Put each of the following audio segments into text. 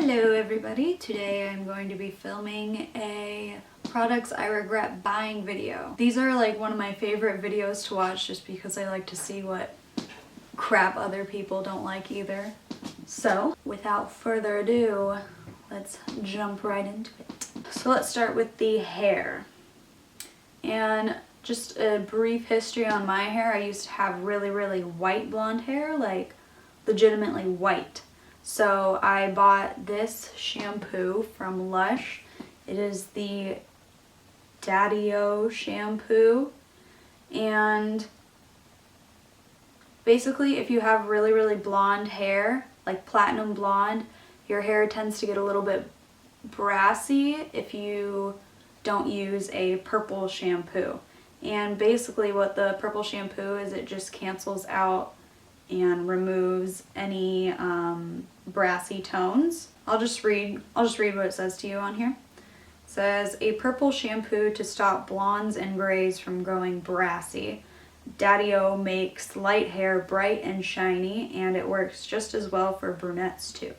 Hello everybody, today I'm going to be filming a products I regret buying video. These are like one of my favorite videos to watch just because I like to see what crap other people don't like either. So without further ado, let's jump right into it. So let's start with the hair. And just a brief history on my hair. I used to have really white blonde hair, like legitimately white. So I bought this shampoo from Lush. It is the Daddy-O shampoo. And basically if you have really blonde hair, like platinum blonde, your hair tends to get a little bit brassy if you don't use a purple shampoo. And basically what the purple shampoo is, it just cancels out and removes any brassy tones. I'll just read what it says to you on here. It says, a purple shampoo to stop blondes and grays from growing brassy. Daddy-O makes light hair bright and shiny, and it works just as well for brunettes too.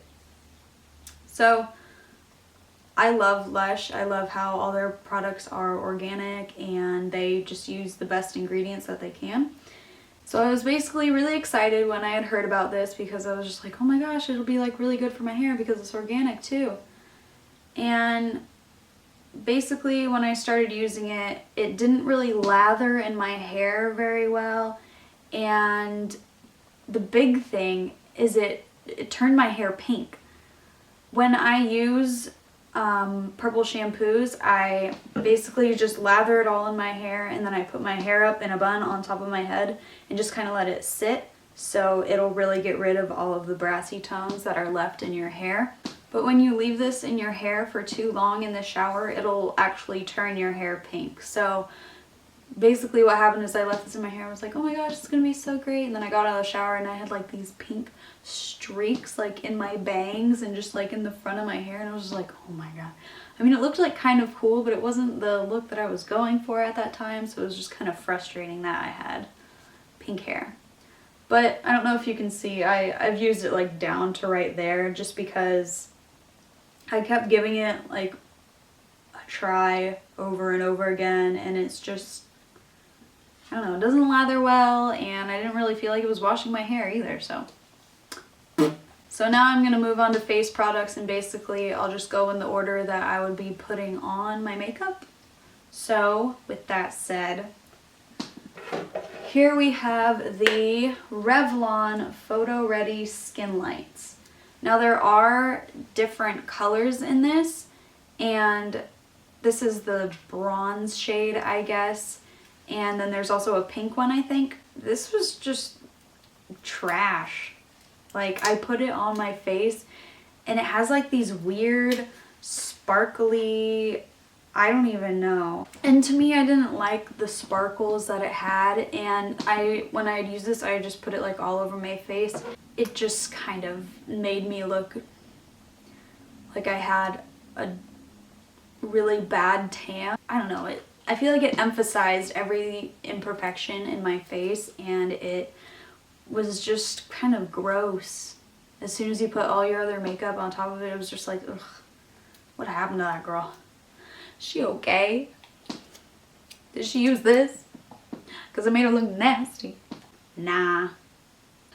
So I love Lush. I love how all their products are organic and they just use the best ingredients that they can. So I was basically really excited when I had heard about this because I was just like, oh my gosh, it'll be like really good for my hair because it's organic too. And basically when I started using it, it didn't really lather in my hair very well. And the big thing is it turned my hair pink. When I use purple shampoos, I basically just lather it all in my hair and then I put my hair up in a bun on top of my head and just kind of let it sit, so it'll really get rid of all of the brassy tones that are left in your hair. But when you leave this in your hair for too long in the shower, it'll actually turn your hair pink. So basically what happened is I left this in my hair. I was like, oh my gosh, it's gonna be so great. And then I got out of the shower and I had like these pink streaks like in my bangs and just like in the front of my hair. And I was just like, oh my god. I mean, it looked like kind of cool, but it wasn't the look that I was going for at that time. So it was just kind of frustrating that I had pink hair. But I don't know if you can see, I've used it like down to right there just because I kept giving it like a try over and over again, and it's just, I don't know, it doesn't lather well, and I didn't really feel like it was washing my hair either, so. So now I'm going to move on to face products, and basically I'll just go in the order that I would be putting on my makeup. So with that said, here we have the Revlon Photoready Skinlights. Now there are different colors in this, and this is the bronze shade, I guess. And then there's also a pink one, I think. This was just trash. Like, I put it on my face and it has like these weird sparkly, I don't even know. And to me, I didn't like the sparkles that it had. And when I'd use this, I just put it like all over my face. It just kind of made me look like I had a really bad tan. I don't know, I feel like it emphasized every imperfection in my face, and it was just kind of gross. As soon as you put all your other makeup on top of it, it was just like, ugh, what happened to that girl? Is she okay? Did she use this? Because it made her look nasty. Nah.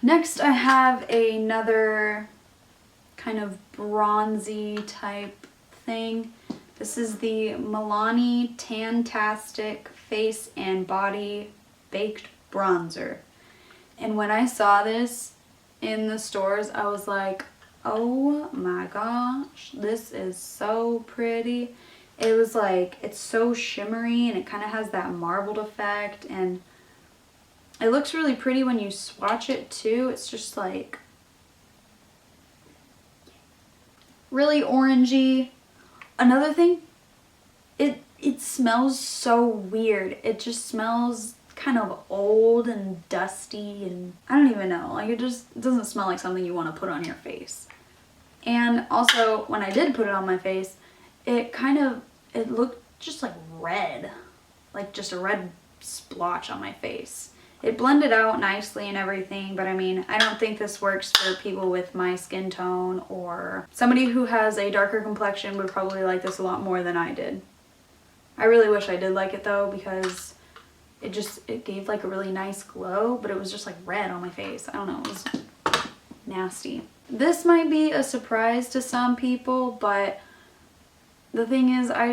Next I have another kind of bronzy type thing. This is the Milani Tantastic Face and Body Baked Bronzer. And when I saw this in the stores, I was like, oh my gosh, this is so pretty. It was like, it's so shimmery and it kind of has that marbled effect, and it looks really pretty when you swatch it too. It's just like really orangey. Another thing, it smells so weird. It just smells kind of old and dusty, and I don't even know, like it just doesn't smell like something you want to put on your face. And also when I did put it on my face, it looked just like red, like just a red splotch on my face. It blended out nicely and everything, but I mean, I don't think this works for people with my skin tone, or somebody who has a darker complexion would probably like this a lot more than I did. I really wish I did like it though, because it gave like a really nice glow, but it was just like red on my face. I don't know, it was nasty. This might be a surprise to some people, but the thing is, I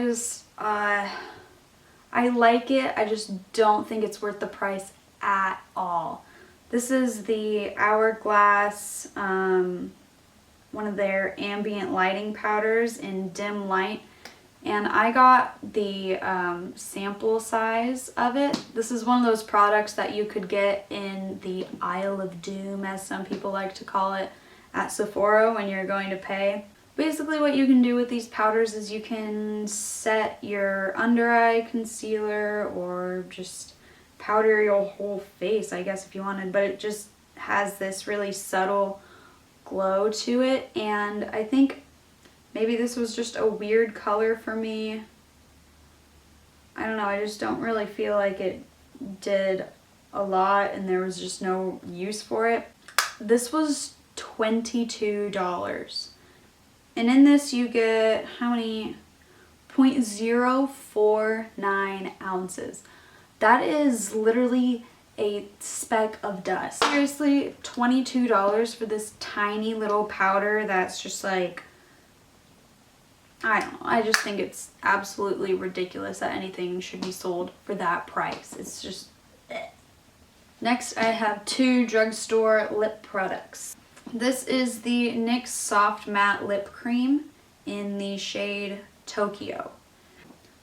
like it. I just don't think it's worth the price at all. This is the Hourglass, one of their ambient lighting powders in dim light, and I got the sample size of it. This is one of those products that you could get in the Aisle of Doom, as some people like to call it, at Sephora when you're going to pay. Basically what you can do with these powders is you can set your under eye concealer or just powder your whole face, I guess, if you wanted, but it just has this really subtle glow to it, and I think maybe this was just a weird color for me. I don't know, I just don't really feel like it did a lot and there was just no use for it. This was $22. And in this you get how many? 0.049 ounces. That is literally a speck of dust. Seriously, $22 for this tiny little powder that's just like, I don't know. I just think it's absolutely ridiculous that anything should be sold for that price. It's just eh. Next, I have two drugstore lip products. This is the NYX Soft Matte Lip Cream in the shade Tokyo.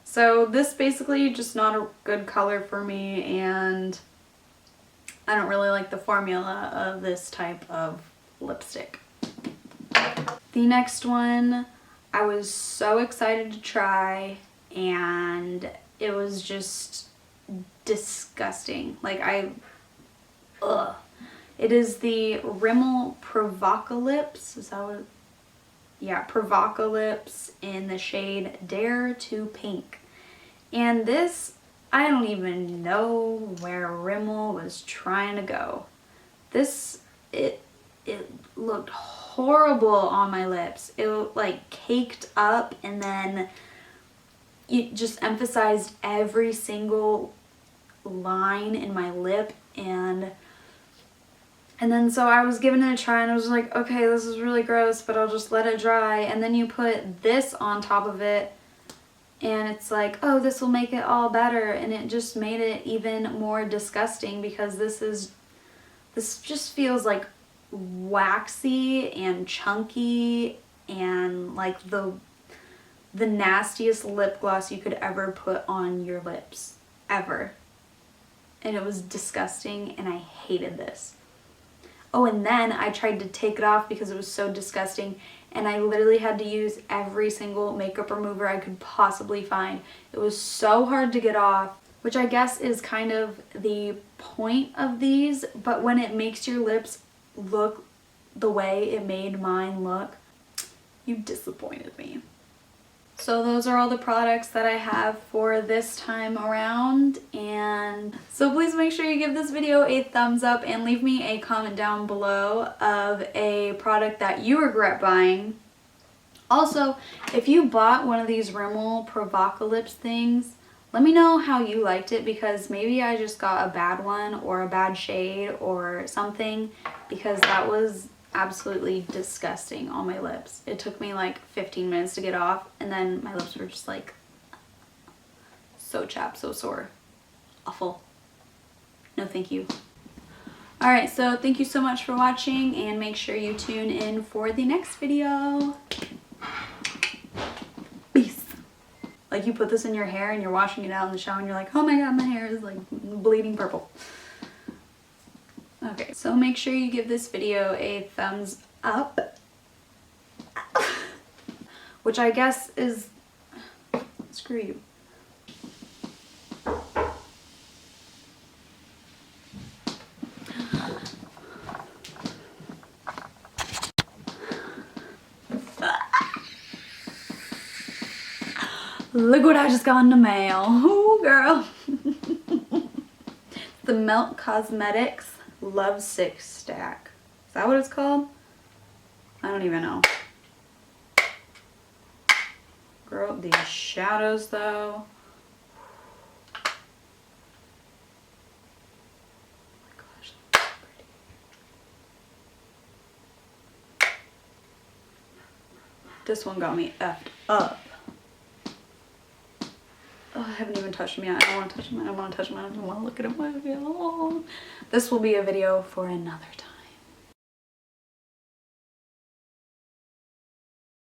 So this basically just not a good color for me, and I don't really like the formula of this type of lipstick. The next one I was so excited to try, and it was just disgusting. Like ugh. It is the Rimmel Provocolips. Is that what? Yeah, Provocolips in the shade Dare to Pink. And this, I don't even know where Rimmel was trying to go. This, it looked horrible on my lips. It like caked up, and then it just emphasized every single line in my lip, and then so I was giving it a try and I was like, okay, this is really gross, but I'll just let it dry. And then you put this on top of it and it's like, oh, this will make it all better. And it just made it even more disgusting, because this just feels like waxy and chunky and like the nastiest lip gloss you could ever put on your lips, ever. And it was disgusting and I hated this. Oh, and then I tried to take it off because it was so disgusting, and I literally had to use every single makeup remover I could possibly find. It was so hard to get off, which I guess is kind of the point of these, but when it makes your lips look the way it made mine look, you disappointed me. So those are all the products that I have for this time around, and so please make sure you give this video a thumbs up and leave me a comment down below of a product that you regret buying. Also, if you bought one of these Rimmel Provocolips things, let me know how you liked it, because maybe I just got a bad one or a bad shade or something, because that was absolutely disgusting on my lips. It took me like 15 minutes to get off, and then my lips were just like so chapped, so sore. Awful. No thank you. Alright, so thank you so much for watching, and make sure you tune in for the next video. Peace. Like, you put this in your hair and you're washing it out in the shower and you're like, oh my god, my hair is like bleeding purple. Okay, so make sure you give this video a thumbs up, which I guess is, screw you. Look what I just got in the mail. Ooh, girl. the Melt Cosmetics Lovesick Stack. Is that what it's called? I don't even know. Girl, these shadows though. Oh my gosh, that's so pretty. This one got me effed up. Oh, I haven't even touched them yet. I don't want to touch them. I don't want to touch them. I don't want to look at them. This will be a video for another time.